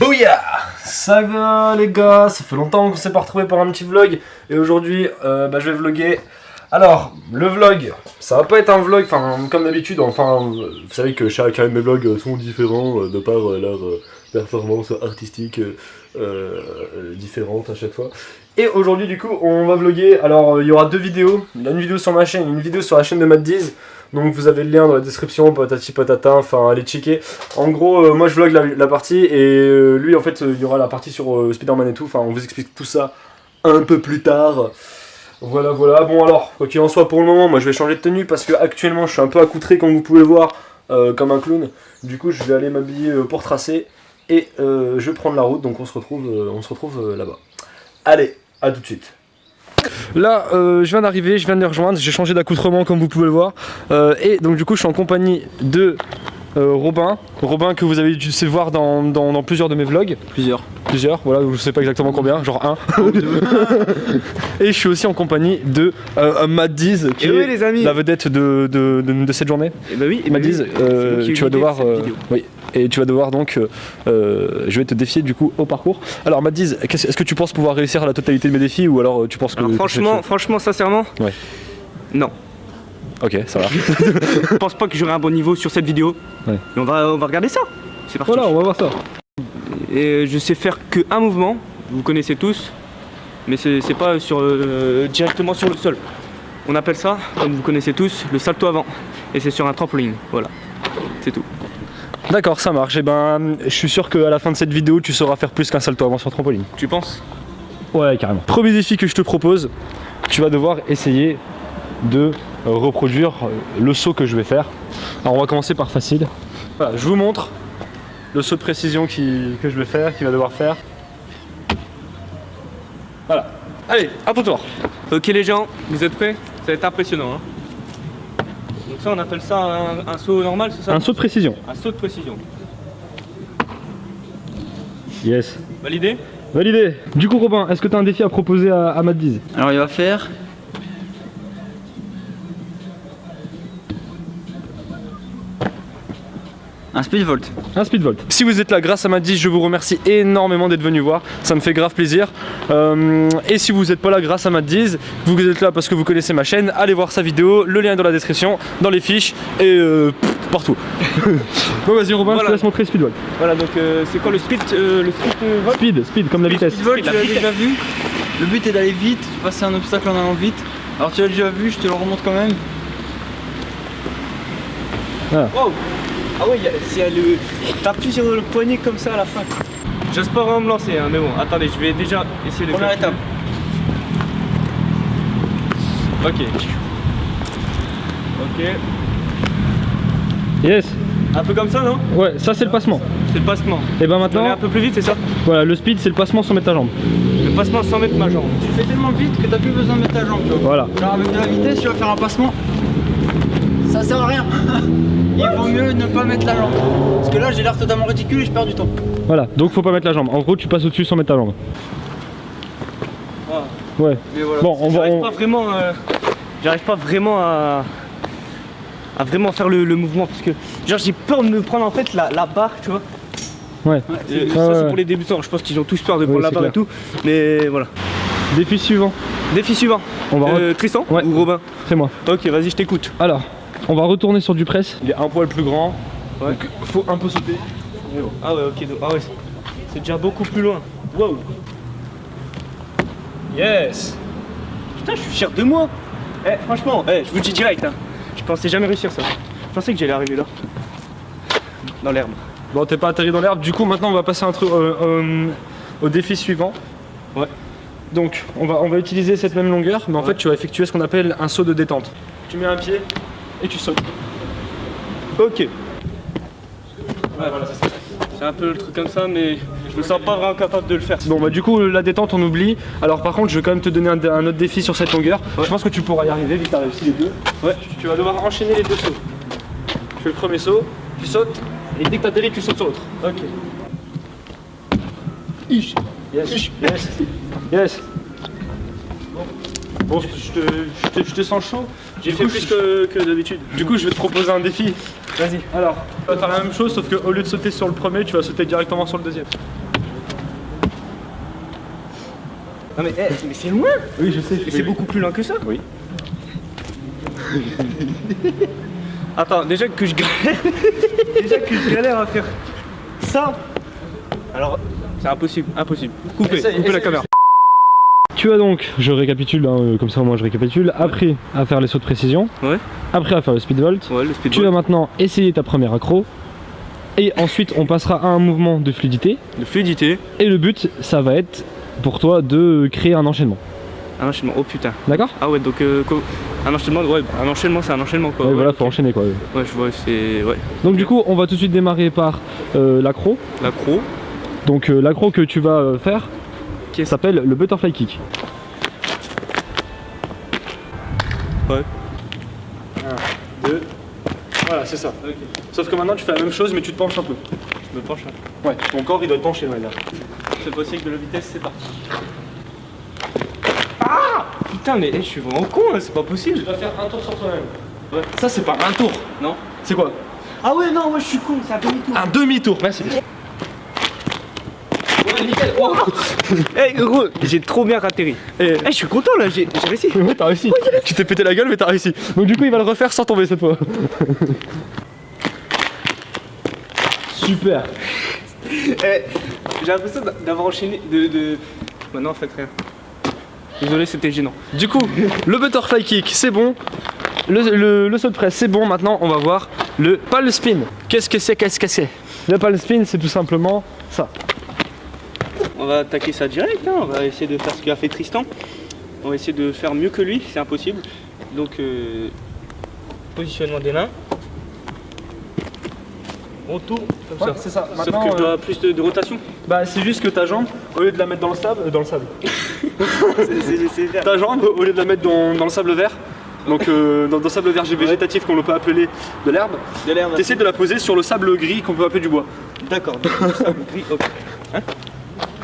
Bouya! Ça va les gars, ça fait longtemps qu'on s'est pas retrouvé pour un petit vlog. Et aujourd'hui, je vais vlogger. Alors, le vlog, ça va pas être un vlog, comme d'habitude, vous savez que chacun de mes vlogs sont différents de par leur performance artistique différente à chaque fois. Et aujourd'hui du coup, on va vlogger, alors il y aura deux vidéos, une vidéo sur ma chaîne, une vidéo sur la chaîne de Maddiz. Donc vous avez le lien dans la description, patati patata, allez checker. En gros, moi je vlog la partie et lui en fait, il y aura la partie sur Spider-Man et tout, on vous explique tout ça un peu plus tard. Voilà. Bon alors, quoi qu'il en soit pour le moment, moi je vais changer de tenue parce que actuellement je suis un peu accoutré comme vous pouvez le voir, comme un clown. Du coup je vais aller m'habiller pour tracer et je vais prendre la route, donc on se retrouve là-bas. Allez, à tout de suite. Là, je viens d'arriver, je viens de les rejoindre, j'ai changé d'accoutrement comme vous pouvez le voir. Et donc du coup je suis en compagnie de Robin que vous avez dû voir dans plusieurs de mes vlogs. Plusieurs, voilà, je sais pas exactement combien, genre un. Et je suis aussi en compagnie de Maddiz, qui est les amis, la vedette de cette journée. Et bah oui, Maddiz, tu vas devoir... oui. Et tu vas devoir donc, je vais te défier du coup au parcours. Alors Maddiz, est-ce que tu penses pouvoir réussir à la totalité de mes défis ou alors tu penses que... Alors, franchement, sincèrement, ouais. Non. Ok, ça va. Je pense pas que j'aurai un bon niveau sur cette vidéo. Ouais. Mais on va regarder ça. C'est parti. Voilà, on va voir ça. Et je sais faire que un mouvement, vous connaissez tous, mais c'est pas directement sur le sol. On appelle ça, comme vous connaissez tous, le salto avant. Et c'est sur un trampoline, voilà. C'est tout. D'accord, ça marche. Et ben, je suis sûr qu'à la fin de cette vidéo, tu sauras faire plus qu'un salto avant sur trampoline. Tu penses? Ouais, carrément. Premier défi que je te propose, tu vas devoir essayer de reproduire le saut que je vais faire. Alors on va commencer par facile. Voilà, je vous montre le saut de précision que je vais faire, qu'il va devoir faire. Voilà. Allez, à ton tour. Ok les gens, vous êtes prêts? Ça va être impressionnant. Hein. Donc ça on appelle ça un saut normal, c'est ça? Un saut de précision. Un saut de précision. Yes. Validé? Validé. Du coup Robin, est-ce que tu as un défi à proposer à Maddiz? Alors il va faire... un speedvolt. Un speedvolt. Si vous êtes là grâce à Maddiz, je vous remercie énormément d'être venu voir. Ça me fait grave plaisir. Et si vous n'êtes pas là grâce à Maddiz, vous êtes là parce que vous connaissez ma chaîne, allez voir sa vidéo. Le lien est dans la description, dans les fiches et partout. Bon vas-y Robin, voilà. Je te laisse montrer speedvolt. Voilà, donc c'est quoi le speed Speed, comme la vitesse. Speedvolt, tu l'as déjà vu. Le but est d'aller vite, passer un obstacle en allant vite. Alors tu l'as déjà vu, je te le remonte quand même. Voilà. Wow. Ah ouais, t'appuies sur le poignet comme ça à la fin. J'ose pas vraiment me lancer, hein, mais bon, attendez, je vais déjà essayer de faire. Première étape. Ok. Ok. Yes. Un peu comme ça, non? Ouais, ça c'est le passement. C'est le passement. Et ben maintenant... un peu plus vite, c'est ça? Voilà, le speed c'est le passement sans mettre ta jambe. Le passement sans mettre ma jambe. Tu fais tellement vite que t'as plus besoin de mettre ta jambe, tu vois. Voilà. Genre avec de la vitesse, tu vas faire un passement. Ça sert à rien. Il vaut mieux ne pas mettre la jambe. Parce que là j'ai l'air totalement ridicule et je perds du temps. Voilà, donc faut pas mettre la jambe. En gros tu passes au-dessus sans mettre ta jambe. Voilà. Ouais. Mais voilà. Bon, j'arrive pas vraiment à vraiment faire le mouvement parce que genre j'ai peur de me prendre en fait la barre, tu vois. Ouais. Ça c'est pour les débutants, je pense qu'ils ont tous peur de prendre la barre et tout. Mais voilà. Défi suivant. Défi suivant. On va Tristan ou Robin? C'est moi. Ok, vas-y, je t'écoute. Alors, on va retourner sur du press. Il est un poil plus grand. Ouais. Donc faut un peu sauter. Ah ouais, ok. Ah ouais. C'est déjà beaucoup plus loin. Wow. Yes. Putain, je suis fier de moi. Franchement, je vous dis direct, hein. Je pensais jamais réussir ça. Je pensais que j'allais arriver là. Dans l'herbe. Bon, t'es pas atterri dans l'herbe. Du coup, maintenant, on va passer au défi suivant. Ouais. Donc, on va utiliser cette même longueur, mais en fait, tu vas effectuer ce qu'on appelle un saut de détente. Tu mets un pied et tu sautes. Ok. Ouais, voilà, c'est ça. C'est un peu le truc comme ça, mais je me sens pas vraiment capable de le faire. Bon, bah du coup, la détente, on oublie. Alors, par contre, je vais quand même te donner un autre défi sur cette longueur. Ouais. Je pense que tu pourras y arriver, vu que tu as réussi les deux. Ouais. Tu vas devoir enchaîner les deux sauts. Tu fais le premier saut, tu sautes, et dès que tu atterris, tu sautes sur l'autre. Ok. Yes. Yes. Yes. Bon, je te sens chaud. J'ai fait plus que d'habitude. Du coup, je vais te proposer un défi. Vas-y. Alors, tu vas faire la même chose, sauf qu'au lieu de sauter sur le premier, tu vas sauter directement sur le deuxième. Non mais c'est loin. Oui, je sais. Et c'est beaucoup plus loin que ça. Oui. Attends, déjà que je galère à faire ça. Alors, c'est impossible, impossible. Coupez la caméra. Tu as donc, je récapitule, hein, comme ça moi je récapitule, appris à faire les sauts de précision, Ouais. appris à faire le speed vault. Ouais, le speed Tu vas maintenant essayer ta première accro. Et ensuite on passera à un mouvement de fluidité. de fluidité. Et le but, ça va être pour toi de créer un enchaînement. Un enchaînement, oh putain. D'accord? Ah ouais, donc un enchaînement, ouais, un enchaînement c'est un enchaînement quoi. Ouais, voilà, ok. faut enchaîner quoi. Ouais, je vois, c'est. Ouais. Donc du coup, on va tout de suite démarrer par l'accro. L'accro. Donc l'accro que tu vas faire qui s'appelle le butterfly kick. Ouais. 1, 2, voilà, c'est ça. Ok. Sauf que maintenant tu fais la même chose mais tu te penches un peu. Je me penche là. Ouais, ton corps il doit être penché là. C'est possible de la vitesse, c'est parti. Ah putain, mais je suis vraiment con là, c'est pas possible. Tu dois faire un tour sur toi-même. Ouais. Ça c'est pas un tour. Non. C'est quoi? Ah ouais, non, moi je suis con, c'est un demi-tour. Un demi-tour, merci. Ouais, nickel. Wow. Eh gros, j'ai trop bien atterri. Eh, je suis content là, j'ai réussi. Ouais, t'as réussi. Tu t'es pété la gueule mais t'as réussi. Donc du coup il va le refaire sans tomber cette fois. Super. Eh, j'ai l'impression d'avoir enchaîné Maintenant en fait rien. Désolé, c'était gênant. Du coup, le butterfly kick c'est bon. Le saut de presse c'est bon. Maintenant on va voir le palm spin. Qu'est-ce que c'est? Le palm spin c'est tout simplement ça. On va attaquer ça direct, hein. On va essayer de faire ce qu'a fait Tristan. On va essayer de faire mieux que lui, c'est impossible. Donc positionnement des mains. On tourne comme ça. C'est ça. Sauf que je dois plus de rotation. Bah c'est juste que ta jambe, au lieu de la mettre dans le sable, C'est ta jambe, au lieu de la mettre dans le sable vert, donc dans le sable vert végétatif qu'on peut appeler de l'herbe, t'essaies de la poser sur le sable gris qu'on peut appeler du bois. D'accord, donc le sable gris, ok. Hein?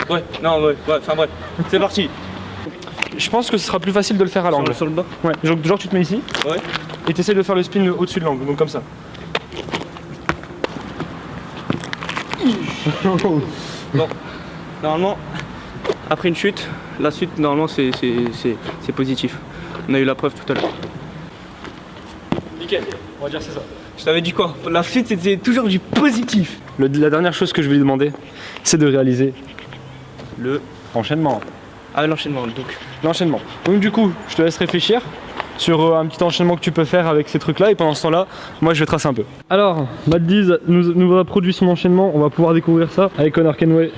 Ouais, non, ouais, enfin bref, c'est parti. Je pense que ce sera plus facile de le faire à l'angle. Sur le bas. Ouais, genre tu te mets ici, Ouais. et t'essaies de faire le spin au-dessus de l'angle, donc comme ça. Bon, normalement, après une chute, la suite, normalement, c'est positif. On a eu la preuve tout à l'heure. Nickel, on va dire c'est ça. Je t'avais dit quoi? La suite, c'était toujours du positif. La dernière chose que je vais lui demander, c'est de réaliser le enchaînement. Ah, l'enchaînement, donc. L'enchaînement. Donc du coup, je te laisse réfléchir sur un petit enchaînement que tu peux faire avec ces trucs-là, et pendant ce temps-là, moi je vais tracer un peu. Alors, Matt Dees nous a produit son enchaînement, on va pouvoir découvrir ça avec Connor Kenway.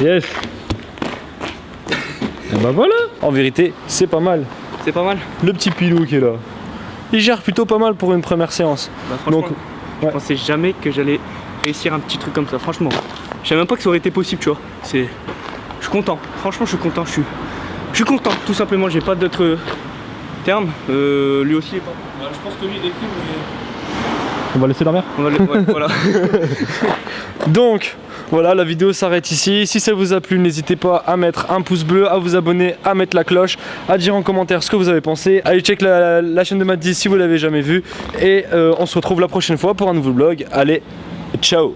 Yes. Et bah voilà. En vérité, c'est pas mal. C'est pas mal. Le petit pilou qui est là, il gère plutôt pas mal pour une première séance. Bah, franchement, Donc, je pensais jamais que j'allais réussir un petit truc comme ça, franchement. Je savais même pas que ça aurait été possible, tu vois. Je suis content, franchement, je suis content. Je suis content, tout simplement. J'ai pas d'autres termes. Lui aussi est pas. Bah, je pense que lui il est cool, mais. on va laisser dormir. On va ouais, voilà. Donc voilà, la vidéo s'arrête ici. Si ça vous a plu, n'hésitez pas à mettre un pouce bleu, à vous abonner, à mettre la cloche, à dire en commentaire ce que vous avez pensé. Allez check la chaîne de Matt Dees si vous l'avez jamais vue. Et on se retrouve la prochaine fois pour un nouveau vlog. Allez, ciao.